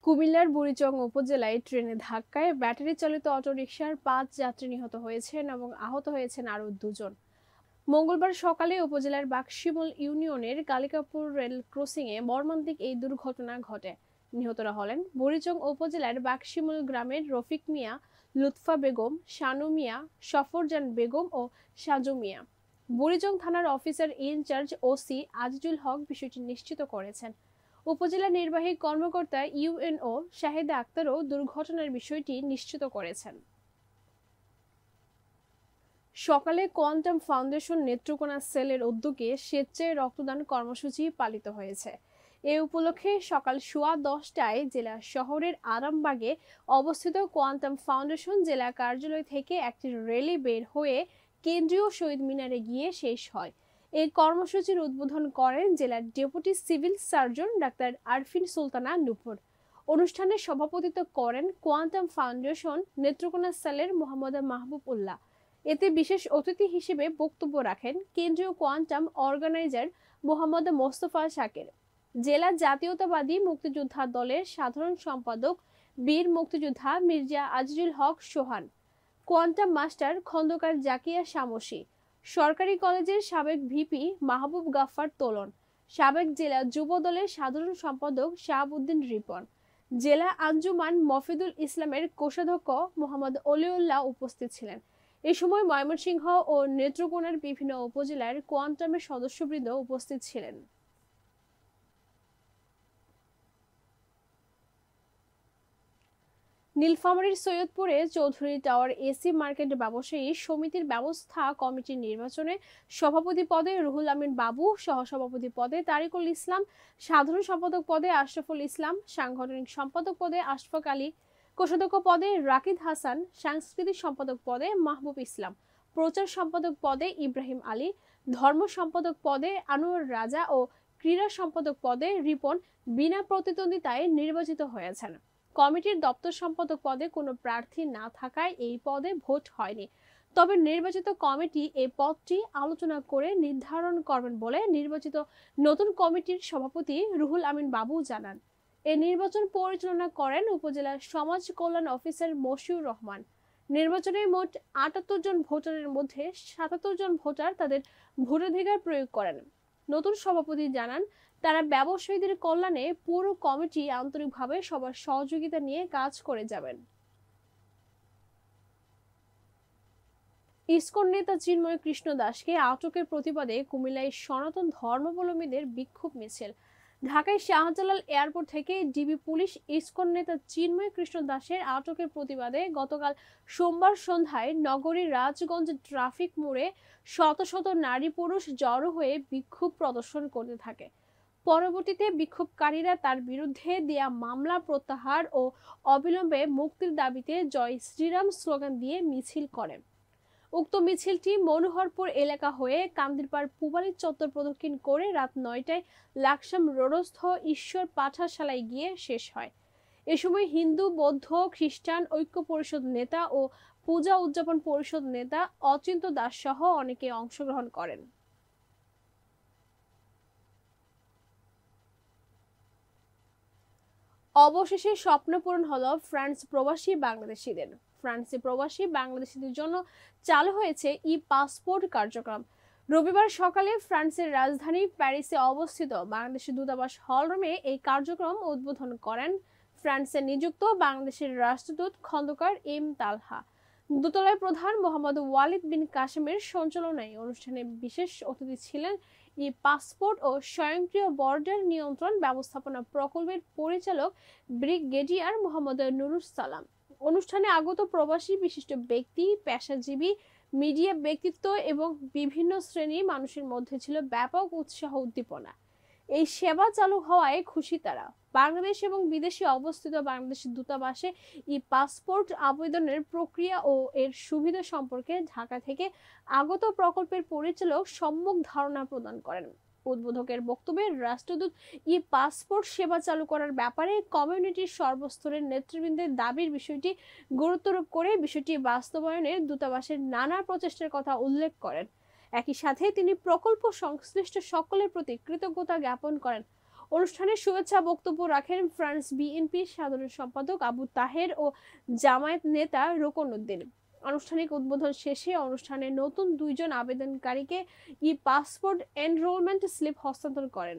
কুমিল্লার বুড়িচং উপজেলায় ট্রেনের ধাক্কায় ব্যাটারি চালিত অটোরিকশার ৫ যাত্রী নিহত হয়েছেন এবং আহত হয়েছেন আরও দুজন। মঙ্গলবার সকালে উপজেলার বাকশিমুল ইউনিয়নের কালিকাপুর রেল ক্রসিংয়ে মর্মান্তিক এই দুর্ঘটনা ঘটে। নিহতরা হলেন বুড়িচং উপজেলার বাকশিমুল গ্রামের রফিক মিয়া, লুৎফা বেগম, শানু মিয়া, সফরজান বেগম ও সাজু মিয়া। বুড়িচং থানার অফিসার ইনচার্জ ওসি আজিজুল হক বিষয়টি নিশ্চিত করেছেন। উপজেলা নির্বাহী কর্মকর্তা ইউএনও শাহেদা আক্তারও দুর্ঘটনার বিষয়টি নিশ্চিত করেছেন। সকালে কোয়ান্টাম ফাউন্ডেশন নেত্রকোনা সেলের উদ্যোগে স্বেচ্ছায় রক্তদান কর্মসূচি পালিত হয়েছে। এ উপলক্ষে সকাল 10:15টায় জেলা শহরের আরামবাগে অবস্থিত কোয়ান্টাম ফাউন্ডেশন জেলা কার্যালয় থেকে একটি র্যালি বের হয়ে কেন্দ্রীয় শহীদ মিনারে গিয়ে শেষ হয়। এই কর্মসূচির উদ্বোধন করেন জেলার deputy civil surgeon doctor Arfin Sultana Nupur. অনুষ্ঠানে সভাপতিত্ব করেন কোয়ান্টাম ফাউন্ডেশন নেত্রকোনা সেলের মোহাম্মদ মাহবুব উল্লাহ। এতে বিশেষ অতিথি হিসেবে বক্তব্য রাখেন কেন্দ্রীয় কোয়ান্টাম অর্গানাইজার মোহাম্মদ মোস্তফা শাকের, জেলা জাতীয়তাবাদী মুক্তিযোদ্ধা দলের সাধারণ সম্পাদক বীর মুক্তিযোদ্ধা মির্জা আজিজুল হক সোহান, কোয়ান্টাম মাস্টার খন্দকার জাকিয়া শামসী, সরকারি কলেজের সাবেক ভিপি মাহবুব গাফফার তোলন, সাবেক জেলা যুব দলের সাধারণ সম্পাদক শাহাবুদ্দিন রিপন, জেলা আঞ্জুমান মফিদুল ইসলামের কোষাধ্যক্ষ মোহাম্মদ অলিউল্লাহ উপস্থিত ছিলেন। এ সময় ময়মনসিংহ ও নেত্রকোনার বিভিন্ন উপজেলার কোয়ান্টামের সদস্যবৃন্দ উপস্থিত ছিলেন। নীলফামারীর সৈয়দপুরে চৌধুরী টাওয়ার এসি মার্কেট ব্যবসায়ী সমিতির ব্যবস্থা কমিটির নির্বাচনে সভাপতি পদে রুহুল আমিন বাবু, সহসভাপতি পদে তারিকুল ইসলাম, সাধারণ সম্পাদক পদে আশরাফুল ইসলাম, সাংগঠনিক সম্পাদক পদে আশফাক আলী, কোষাধ্যক্ষ পদে রাকিদ হাসান, সাংস্কৃতিক সম্পাদক পদে মাহবুব ইসলাম, প্রচার সম্পাদক পদে ইব্রাহিম আলী, ধর্ম সম্পাদক পদে আনোয়ার রাজা ও ক্রীড়া সম্পাদক পদে রিপন বিনা প্রতিদ্বন্দ্বিতায় নির্বাচিত হয়েছেন। কমিটির দপ্তর সম্পাদক পদে কোনো প্রার্থী না থাকায় এই পদে ভোট হয়নি। তবে নির্বাচিত কমিটি এই পদটি আলোচনা করে নির্ধারণ করবেন বলে নির্বাচিত নতুন কমিটির সভাপতি রুহুল আমিন বাবু জানান। এ নির্বাচন পরিচালনা করেন উপজেলা সমাজ কল্যাণ অফিসার মশিউর রহমান। নির্বাচনে মোট ৭৮ জন ভোটারের মধ্যে ৭৭ জন ভোটার তাদের ভোটাধিকার প্রয়োগ করেন। নতুন সভাপতি জানান, তারা ব্যবসায়ীদের কল্যাণে পুরো কমিটি আন্তরিকভাবে সবার সহযোগিতা নিয়ে কাজ করে যাবেন। ইসকন নেতা চিন্ময় কৃষ্ণ দাসকে আটকের প্রতিবাদে কুমিল্লায় সনাতন ধর্মাবলম্বীদের বিক্ষোভ মিছিল। ঢাকায় শাহজালাল এয়ারপোর্ট থেকে ডিবি পুলিশ ইসকন নেতা চিন্ময় কৃষ্ণ দাসের আটকের প্রতিবাদে গতকাল সোমবার সন্ধ্যায় নগরীর রাজগঞ্জ ট্রাফিক মোড়ে শত শত নারী পুরুষ জড়ো হয়ে বিক্ষোভ প্রদর্শন করতে থাকে। পরবর্তীতে বিক্ষোভকারীরা তার বিরুদ্ধে দেয়া মামলা প্রত্যাহার ও অবিলম্বে মুক্তির দাবিতে জয় শ্রীরাম স্লোগান দিয়ে মিছিল করে। উক্ত মিছিলটি মনোহরপুর এলাকা হয়ে কান্দিরপাড় পূবালী চত্বর প্রদক্ষিণ করে রাত ৯টায় লাকসাম রোডস্থ ঈশ্বর পাঠাশালায় গিয়ে শেষ হয়। এ সময় হিন্দু, বৌদ্ধ, খ্রিস্টান ঐক্য পরিষদ নেতা ও পূজা উদযাপন পরিষদ নেতা অচিন্ত দাস সহ অনেকে অংশগ্রহণ করেন। অবশেষে স্বপ্ন পূরণ হলো ফ্রান্স প্রবাসী বাংলাদেশিদের। ফ্রান্সে প্রবাসী বাংলাদেশিদের জন্য চালু হয়েছে ই পাসপোর্ট কার্যক্রম। রবিবার সকালে ফ্রান্সের রাজধানী প্যারিসে অবস্থিত বাংলাদেশের দূতাবাস হলরুমে এই কার্যক্রম উদ্বোধন করেন ফ্রান্সে নিযুক্ত বাংলাদেশের রাষ্ট্রদূত খন্দকার এম তালহা। দূতালয় প্রধান মোহাম্মদ ওয়ালিদ বিন কাশেমের সঞ্চালনায় অনুষ্ঠানে বিশেষ অতিথি ছিলেন ই পাসপোর্ট ও স্বয়ংক্রিয় বর্ডার নিয়ন্ত্রণ ব্যবস্থাপনা প্রকল্পের পরিচালক ব্রিগেডিয়ার মোহাম্মদ নুরুস সালাম। অনুষ্ঠানে আগত প্রবাসী বিশিষ্ট ব্যক্তি, পেশাজীবী, মিডিয়া ব্যক্তিত্ব এবং বিভিন্ন শ্রেণীর মানুষের মধ্যে ছিল ব্যাপক উৎসাহ উদ্দীপনা। এই সেবা চালু হওয়ায় খুশি তারা। বাংলাদেশ এবং বিদেশে অবস্থিত বাংলাদেশের দূতাবাসে ই পাসপোর্ট আবেদনের প্রক্রিয়া ও এর সুবিধা সম্পর্কে ঢাকা থেকে আগত প্রকল্পের পরিচালক সম্যক ধারণা প্রদান করেন। উদ্বোধকের বক্তব্যে রাষ্ট্রদূত ই পাসপোর্ট সেবা চালু করার ব্যাপারে কমিউনিটির সর্বস্তরের নেতৃবৃন্দের দাবির বিষয়টি গুরুত্বারোপ করে বিষয়টি বাস্তবায়নে দূতাবাসের নানা প্রচেষ্টার কথা উল্লেখ করেন। একই সাথে তিনি প্রকল্প সংশ্লিষ্ট সকলের প্রতি কৃতজ্ঞতা জ্ঞাপন করেন। অনুষ্ঠানে শুভেচ্ছা বক্তব্য রাখেন ফ্রান্স বিএনপির সাধারণ সম্পাদক আবু তাহের ও জামায়াত নেতা রোকন উদ্দিন। আনুষ্ঠানিক উদ্বোধন শেষে অনুষ্ঠানে নতুন 2 জন আবেদনকারীকে ই পাসপোর্ট এনরোলমেন্ট স্লিপ হস্তান্তর করেন।